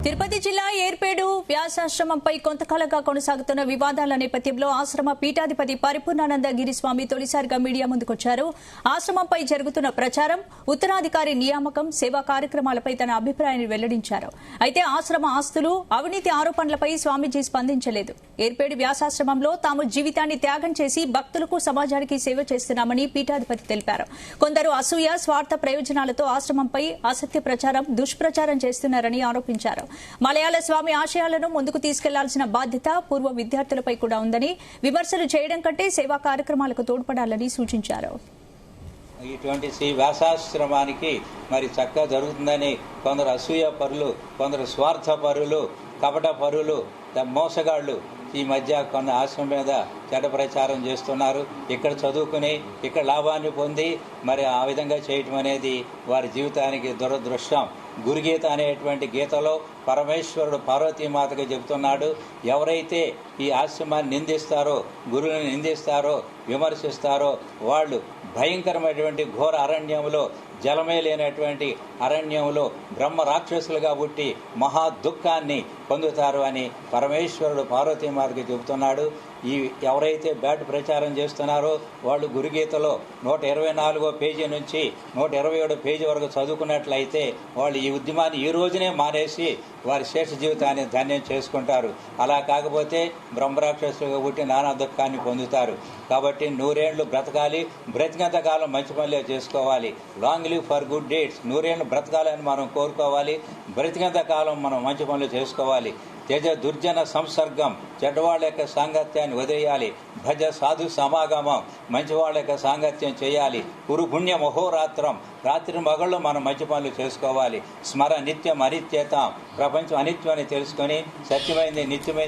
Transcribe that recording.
తిరుపతి జిల్లా ఏర్పేడు వ్యాసాశ్రమంపై కొంతకాలంగా కొనసాగుతున్న వివాదాల నేపథ్యంలో ఆశ్రమ పీఠాధిపతి పరిపూర్ణానంద గిరిస్వామి తొలిసారిగా మీడియా ముందుకొచ్చారు. ఆశ్రమంపై జరుగుతున్న ప్రచారం, ఉత్తరాధికారి నియామకం, సేవా కార్యక్రమాలపై తన అభిప్రాయాన్ని వెల్లడించారు. అయితే ఆశ్రమ ఆస్తులు, అవినీతి ఆరోపణలపై స్వామీజీ స్పందించలేదు. ఏర్పేడు వ్యాసాశ్రమంలో తాము జీవితాన్ని త్యాగం చేసి భక్తులకు, సమాజానికి సేవ చేస్తున్నామని పీఠాధిపతి తెలిపారు. కొందరు అసూయ, స్వార్థ ప్రయోజనాలతో ఆశ్రమంపై అసత్య ప్రచారం, దుష్ప్రచారం చేస్తున్నారని ఆరోపించారు. మలయాళ స్వామి ఆశయాలను ముందుకు తీసుకెళ్లాల్సిన బాధ్యత పూర్వ విద్యార్థులపై కూడా ఉందని, విమర్శలు చేయడం కంటే సేవా కార్యక్రమాలకు తోడ్పడాలని సూచించారు. ఇటువంటి శ్రీ వ్యాసాశ్రమానికి మరి చక్కగా జరుగుతుందని కొందరు అసూయ పరులు, కొందరు స్వార్థ పరులు, కపట పరులు, మోసగాళ్లు ఈ మధ్య కొన్ని ఆశ్రమం మీద చెడ్డ ప్రచారం చేస్తున్నారు. ఇక్కడ చదువుకుని ఇక్కడ లాభాన్ని పొంది మరి ఆ విధంగా చేయటం అనేది వారి జీవితానికి దురదృష్టం. గురుగీత అనేటువంటి గీతలో పరమేశ్వరుడు పార్వతీమాతగా చెబుతున్నాడు, ఎవరైతే ఈ ఆశ్రమాన్ని నిందిస్తారో, గురువుని నిందిస్తారో, విమర్శిస్తారో వాళ్ళు భయంకరమైనటువంటి ఘోర అరణ్యంలో, జలమే లేనటువంటి అరణ్యంలో బ్రహ్మ రాక్షసులుగా పుట్టి మహా దుఃఖాన్ని పొందుతారు అని పరమేశ్వరుడు పార్వతీమాతకి చెబుతున్నాడు. ఈ ఎవరైతే బ్యాడ్ ప్రచారం చేస్తున్నారో వాళ్ళు గురుగీతలో 124వ పేజీ నుంచి 127 పేజీ వరకు చదువుకున్నట్లయితే వాళ్ళు ఈ ఉద్యమాన్ని ఈ రోజునే మానేసి వారి శేష జీవితాన్ని ధన్యం చేసుకుంటారు. అలా కాకపోతే బ్రహ్మరాక్షసులుగా పుట్టి నానా దుఃఖాన్ని పొందుతారు. కాబట్టి 100 ఏళ్లు బ్రతకాలి, బ్రతికినంత కాలం మంచి పనులే చేసుకోవాలి. Long live for good dates, 100 ఏళ్లు బ్రతకాలని మనం కోరుకోవాలి, బ్రతికినంత కాలం మనం మంచి పనులు చేసుకోవాలి. త్యజ దుర్జన సంసర్గం, చెడ్డవాళ్ల యొక్క సాంగత్యాన్ని వదిలేయాలి. భజ సాధు సమాగమం, మంచివాళ్ల యొక్క సాంగత్యం చేయాలి. కురు పుణ్య మహోరాత్రం, రాత్రి మగళ్ళు మనం మంచి పనులు చేసుకోవాలి. స్మర నిత్యం అనిత్యతాం, ప్రపంచం అనిత్యం అని తెలుసుకొని సత్యమైంది, నిత్యమైంది